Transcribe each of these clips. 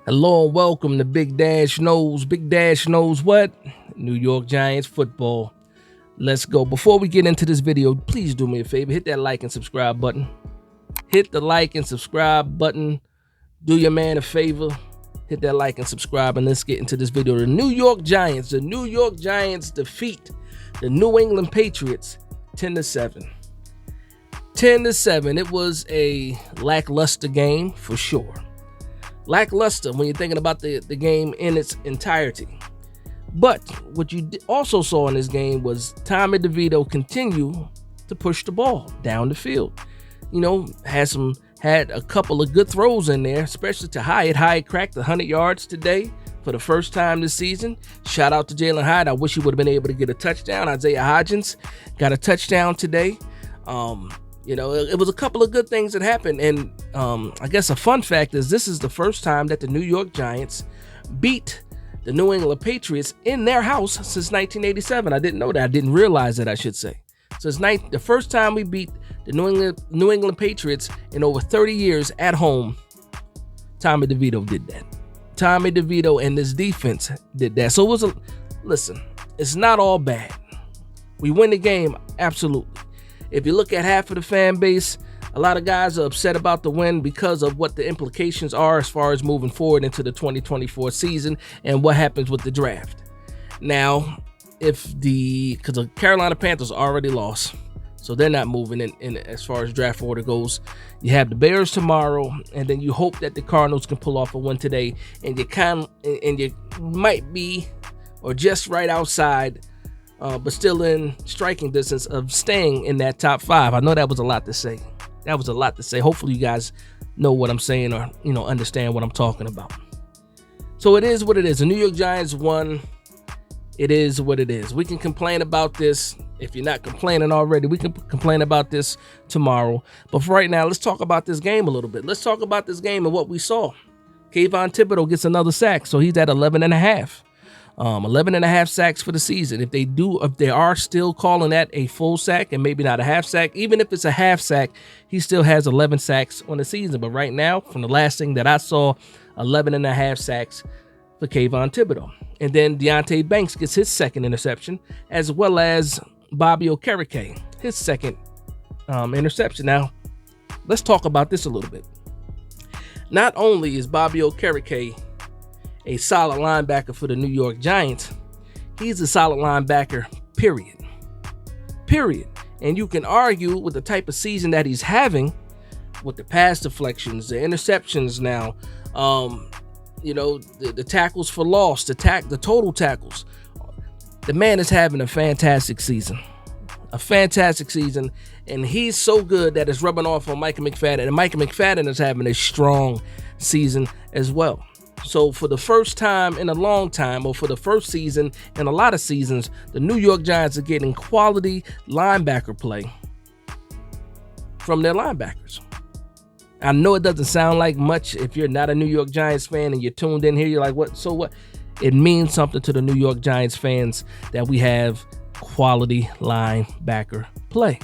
Hello and welcome to Big Dash Knows. Big Dash knows what? New York Giants football. Let's go. Before we get into this video, please do me a favor. Hit that like and subscribe button. Hit the like and subscribe button. Do your man a favor. Hit that like and subscribe, and let's get into this video. The New York Giants defeat the New England Patriots 10-7. 10-7. It was a lackluster game for sure. Lackluster when you're thinking about the game in its entirety. But what you also saw in this game was Tommy DeVito continue to push the ball down the field. You know, had a couple of good throws in there, especially to Hyatt. Hyatt cracked 100 yards today for the first time this season. Shout out to Jalen Hyatt. I wish he would have been able to get a touchdown. Isaiah Hodgins got a touchdown today. You know, it was a couple of good things that happened. And I guess a fun fact is this is the first time that the New York Giants beat the New England Patriots in their house since 1987. I didn't know that. I didn't realize that, I should say. So it's the first time we beat the New England Patriots in over 30 years at home. Tommy DeVito did that. Tommy DeVito and this defense did that. So it was listen, it's not all bad. We win the game, absolutely. If you look at half of the fan base, a lot of guys are upset about the win because of what the implications are as far as moving forward into the 2024 season and what happens with the draft. Now, because the Carolina Panthers already lost, so they're not moving in as far as draft order goes. You have the Bears tomorrow, and then you hope that the Cardinals can pull off a win today, and you might be or just right outside. But still in striking distance of staying in that top 5. I know that was a lot to say. Hopefully you guys know what I'm saying or, understand what I'm talking about. So it is what it is. The New York Giants won. It is what it is. We can complain about this. If you're not complaining already, we can complain about this tomorrow. But for right now, let's talk about this game a little bit. Let's talk about this game and what we saw. Kayvon Thibodeau gets another sack, so he's at 11.5. 11.5 sacks for the season. If they are still calling that a full sack and maybe not a half sack, even if it's a half sack, he still has 11 sacks on the season. But right now, from the last thing that I saw, 11.5 sacks for Kayvon Thibodeau. And then Deonte Banks gets his second interception, as well as Bobby Okereke, his second interception. Now, let's talk about this a little bit. Not only is Bobby Okereke a solid linebacker for the New York Giants, he's a solid linebacker, period. And you can argue with the type of season that he's having with the pass deflections, the interceptions now, the tackles for loss, the total tackles. The man is having a fantastic season. And he's so good that it's rubbing off on Micah McFadden. And Micah McFadden is having a strong season as well. So for the first time in a long time, or for the first season in a lot of seasons, the New York Giants are getting quality linebacker play from their linebackers. I know it doesn't sound like much if you're not a New York Giants fan and you're tuned in here. You're like, what? So what? It means something to the New York Giants fans that we have quality linebacker play.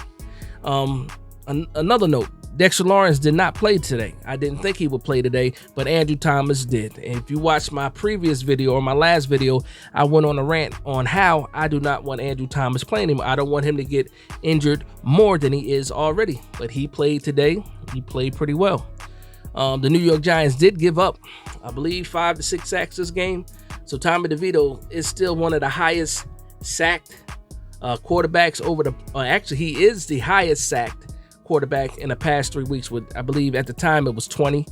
Another note. Dexter Lawrence did not play today. I didn't think he would play today, but Andrew Thomas did. And if you watched my previous video or my last video, I went on a rant on how I do not want Andrew Thomas playing him. I don't want him to get injured more than he is already. But he played today. He played pretty well. The New York Giants did give up, I believe, 5 to 6 sacks this game. So Tommy DeVito is still one of the highest sacked quarterbacks actually, he is the highest sacked quarterback in the past 3 weeks with, I believe at the time it was 20,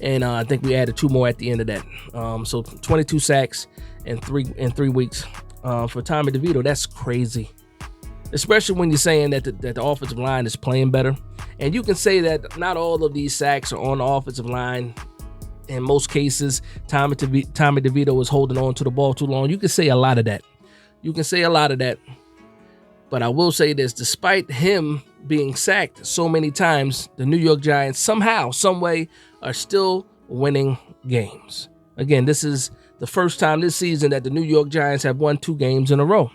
and I think we added 2 more at the end of that. So 22 sacks in 3 weeks for Tommy DeVito. That's crazy, especially when you're saying that the offensive line is playing better. And you can say that not all of these sacks are on the offensive line. In most cases, Tommy DeVito is holding on to the ball too long. You can say a lot of that. But I will say this, despite him being sacked so many times, the New York Giants somehow, some way are still winning games. Again, this is the first time this season that the New York Giants have won 2 games in a row.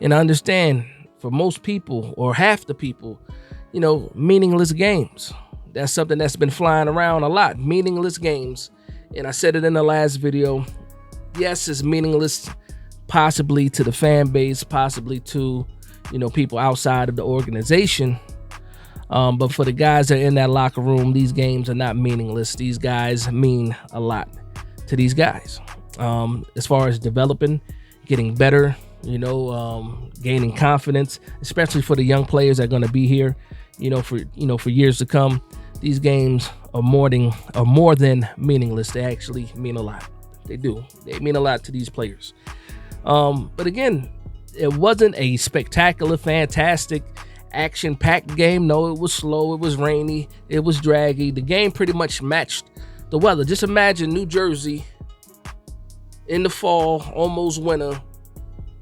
And I understand for most people or half the people, meaningless games. That's something that's been flying around a lot. Meaningless games And I said it in the last video. Yes, it's meaningless, possibly to the fan base, possibly to, people outside of the organization. But for the guys that are in that locker room, these games are not meaningless. These guys mean a lot to these guys. As far as developing, getting better, gaining confidence, especially for the young players that are going to be here, for years to come. These games are more than meaningless. They actually mean a lot. They do. They mean a lot to these players. But again, it wasn't a spectacular, fantastic, action-packed game. No, it was slow. It was rainy. It was draggy. The game pretty much matched the weather. Just imagine New Jersey in the fall, almost winter,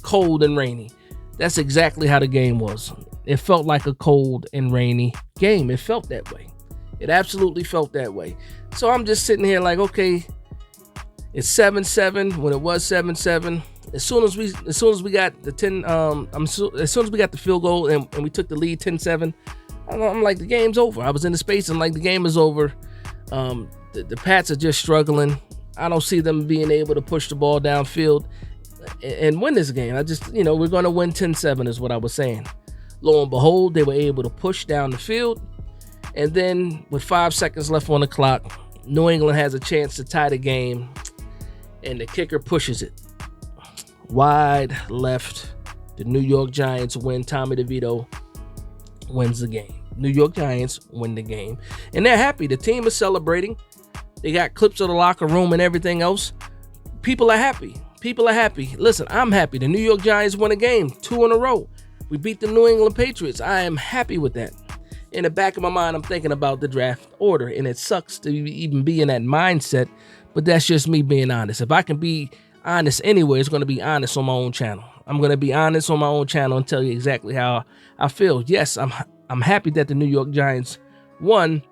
cold and rainy. That's exactly how the game was. It felt like a cold and rainy game. It felt that way. It absolutely felt that way. So I'm just sitting here like, okay, it's 7-7 when it was 7-7. As soon as we got the 10, as soon as we got the field goal and we took the lead 10-7, I'm like, the game's over. I was in the space and like, the game is over. The Pats are just struggling. I don't see them being able to push the ball downfield and win this game. I just, we're going to win 10-7 is what I was saying. Lo and behold, they were able to push down the field. And then with 5 seconds left on the clock, New England has a chance to tie the game. And the kicker pushes it wide left. The New York Giants win. Tommy DeVito wins the game. New York Giants win the game. And they're happy. The team is celebrating. They got clips of the locker room and everything else. People are happy. People are happy. Listen, I'm happy. The New York Giants won a game 2 in a row. We beat the New England Patriots. I am happy with that. In the back of my mind, I'm thinking about the draft order. And it sucks to even be in that mindset. But that's just me being honest. If I can be honest anywhere, it's going to be honest on my own channel. I'm going to be honest on my own channel and tell you exactly how I feel. Yes, I'm happy that the New York Giants won,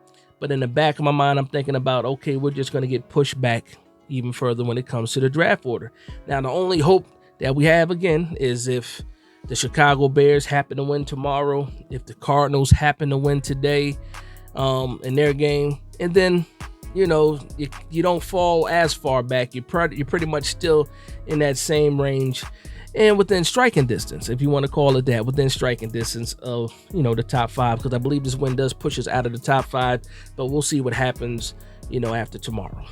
but in the back of my mind, I'm thinking about, okay, we're just going to get pushed back even further when it comes to the draft order. Now, the only hope that we have, again, is if the Chicago Bears happen to win tomorrow, if the Cardinals happen to win today in their game, and then you don't fall as far back. You're pretty much still in that same range and within striking distance, if you want to call it that, within striking distance of, the top 5, because I believe this win does push us out of the top 5, but we'll see what happens, after tomorrow.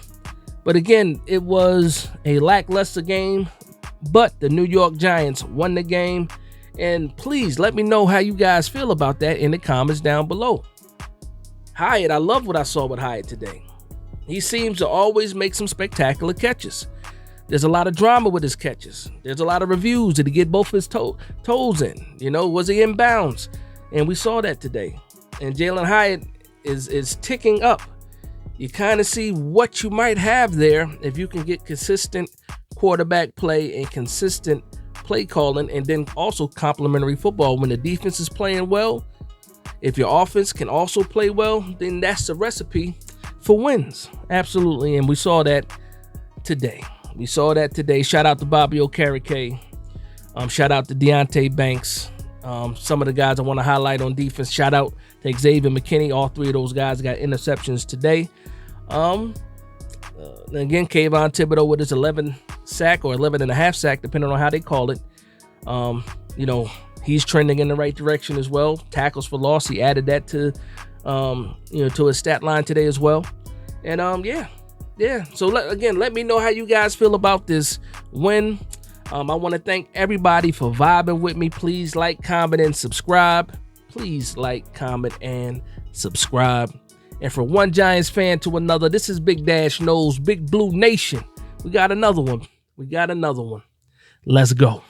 But again, it was a lackluster game, but the New York Giants won the game. And please let me know how you guys feel about that in the comments down below. Hyatt, I love what I saw with Hyatt today. He seems to always make some spectacular catches. There's a lot of drama with his catches. There's a lot of reviews. Did he get both his toes in? Was he in bounds? And we saw that today. And Jalen Hyatt is ticking up. You kind of see what you might have there if you can get consistent quarterback play and consistent play calling, and then also complementary football. When the defense is playing well, if your offense can also play well, then that's the recipe for wins. Absolutely. And we saw that today. Shout out to Bobby Okereke. Shout out to Deontay Banks. Some of the guys I want to highlight on defense. Shout out to Xavier McKinney. All 3 of those guys got interceptions today. Again, Kayvon Thibodeau with his 11 sack or 11 and a half sack, depending on how they call it. He's trending in the right direction as well. Tackles for loss, he added that to his stat line today as well. And so let me know how you guys feel about this win. I want to thank everybody for vibing with me. Please like, comment, and subscribe. And from one Giants fan to another, this is Big Dash Knows, Big Blue Nation. We got another one. Let's go.